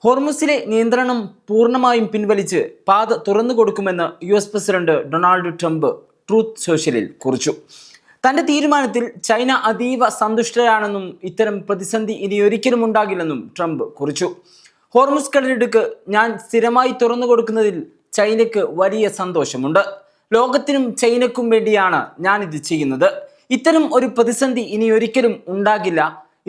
ഹോർമുസിലെ നിയന്ത്രണം പൂർണ്ണമായും പിൻവലിച്ച് പാത തുറന്നു കൊടുക്കുമെന്ന് US president Donald Trump Truth സോഷ്യലിൽ കുറിച്ചു. തന്റെ തീരുമാനത്തിൽ ചൈന അതീവ സന്തുഷ്ടരാണെന്നും ഇത്തരം പ്രതിസന്ധി ഇനിയൊരിക്കലും ഉണ്ടാകില്ലെന്നും ട്രംപ് കുറിച്ചു. ഹോർമുസ് കടലിടുക്ക് ഞാൻ സ്ഥിരമായി തുറന്നു കൊടുക്കുന്നതിൽ ചൈനയ്ക്ക് വലിയ സന്തോഷമുണ്ട്. ലോകത്തിനും ചൈനയ്ക്കും വേണ്ടിയാണ് ഞാനിത് ചെയ്യുന്നത്. ഇത്തരം ഒരു പ്രതിസന്ധി ഇനിയൊരിക്കലും ഉണ്ടാകില്ല.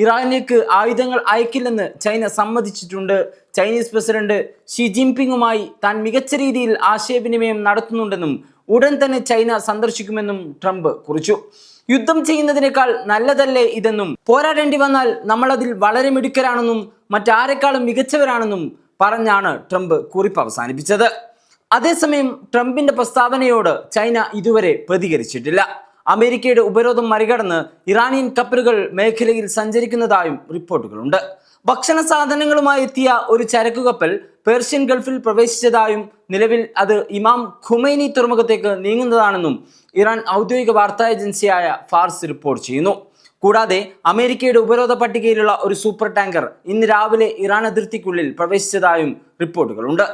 ഇറാനിലേക്ക് ആയുധങ്ങൾ അയക്കില്ലെന്ന് ചൈന സമ്മതിച്ചിട്ടുണ്ട്. ചൈനീസ് പ്രസിഡന്റ് ഷി ജിൻപിങ്ങുമായി താൻ മികച്ച രീതിയിൽ ആശയവിനിമയം നടത്തുന്നുണ്ടെന്നും ഉടൻ തന്നെ ചൈന സന്ദർശിക്കുമെന്നും ട്രംപ് കുറിച്ചു. യുദ്ധം ചെയ്യുന്നതിനേക്കാൾ നല്ലതല്ലേ ഇതെന്നും പോരാടേണ്ടി വന്നാൽ നമ്മളതിൽ വളരെ മിടുക്കരാണെന്നും മറ്റാരെക്കാളും മികച്ചവരാണെന്നും പറഞ്ഞാണ് ട്രംപ് കുറിപ്പ് അവസാനിപ്പിച്ചത്. അതേസമയം ട്രംപിന്റെ പ്രസ്താവനയോട് ചൈന ഇതുവരെ പ്രതികരിച്ചിട്ടില്ല. അമേരിക്കയുടെ ഉപരോധം മറികടന്ന് ഇറാനിയൻ കപ്പലുകൾ മേഖലയിൽ സഞ്ചരിക്കുന്നതായും റിപ്പോർട്ടുകളുണ്ട്. ഭക്ഷണ സാധനങ്ങളുമായി എത്തിയ ഒരു ചരക്കു കപ്പൽ പേർഷ്യൻ ഗൾഫിൽ പ്രവേശിച്ചതായും നിലവിൽ അത് ഇമാം ഖുമൈനി തുറമുഖത്തേക്ക് നീങ്ങുന്നതാണെന്നും ഇറാൻ ഔദ്യോഗിക വാർത്താ ഏജൻസിയായ ഫാർസ് റിപ്പോർട്ട് ചെയ്യുന്നു. കൂടാതെ അമേരിക്കയുടെ ഉപരോധ പട്ടികയിലുള്ള ഒരു സൂപ്പർ ടാങ്കർ ഇന്ന് രാവിലെ ഇറാൻ അതിർത്തിക്കുള്ളിൽ പ്രവേശിച്ചതായും റിപ്പോർട്ടുകളുണ്ട്.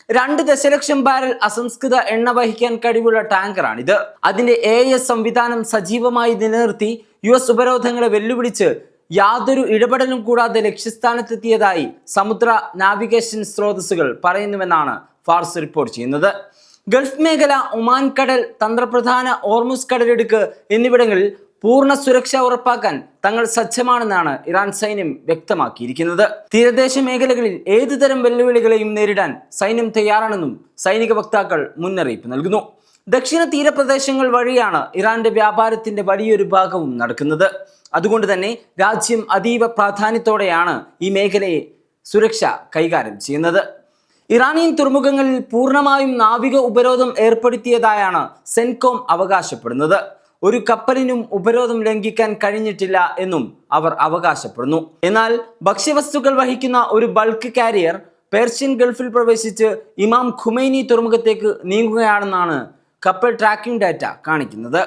2 ദശലക്ഷം ബാരൽ അസംസ്കൃത എണ്ണ വഹിക്കാൻ കഴിവുള്ള ടാങ്കറാണിത്. അതിന്റെ AIS സംവിധാനം സജീവമായി നിലനിർത്തി US ഉപരോധങ്ങളെ വെല്ലുവിളിച്ച് യാതൊരു ഇടപെടലും കൂടാതെ ലക്ഷ്യസ്ഥാനത്തെത്തിയതായി സമുദ്ര നാവിഗേഷൻ സ്രോതസ്സുകൾ പറയുന്നുവെന്നാണ് ഫാർസ് റിപ്പോർട്ട് ചെയ്യുന്നത്. ഗൾഫ് മേഖല, ഒമാൻ കടൽ, തന്ത്രപ്രധാന ഹോർമുസ് കടലിടുക്ക് എന്നിവിടങ്ങളിൽ പൂർണ്ണ സുരക്ഷ ഉറപ്പാക്കാൻ തങ്ങൾ സജ്ജമാണെന്നാണ് ഇറാൻ സൈന്യം വ്യക്തമാക്കിയിരിക്കുന്നത്. തീരദേശ മേഖലകളിൽ ഏതുതരം വെല്ലുവിളികളെയും നേരിടാൻ സൈന്യം തയ്യാറാണെന്നും സൈനിക വക്താക്കൾ മുന്നറിയിപ്പ് നൽകുന്നു. ദക്ഷിണ തീരപ്രദേശങ്ങൾ വഴിയാണ് ഇറാന്റെ വ്യാപാരത്തിന്റെ വലിയൊരു ഭാഗവും നടക്കുന്നത്. അതുകൊണ്ട് തന്നെ രാജ്യം അതീവ പ്രാധാന്യത്തോടെയാണ് ഈ മേഖലയെ സുരക്ഷ കൈകാര്യം ചെയ്യുന്നത്. ഇറാനിയൻ തുറമുഖങ്ങളിൽ പൂർണ്ണമായും നാവിക ഉപരോധം ഏർപ്പെടുത്തിയതായാണ് സെൻകോം അവകാശപ്പെടുന്നത്. ഒരു കപ്പലിനും ഉപരോധം ലംഘിക്കാൻ കഴിഞ്ഞിട്ടില്ല എന്നും അവർ അവകാശപ്പെടുന്നു. എന്നാൽ ഭക്ഷ്യവസ്തുക്കൾ വഹിക്കുന്ന ഒരു ബൾക്ക് കാരിയർ പേർഷ്യൻ ഗൾഫിൽ പ്രവേശിച്ച് ഇമാം ഖുമൈനി തുറമുഖത്തേക്ക് നീങ്ങുകയാണെന്നാണ് കപ്പൽ ട്രാക്കിംഗ് ഡാറ്റ കാണിക്കുന്നത്.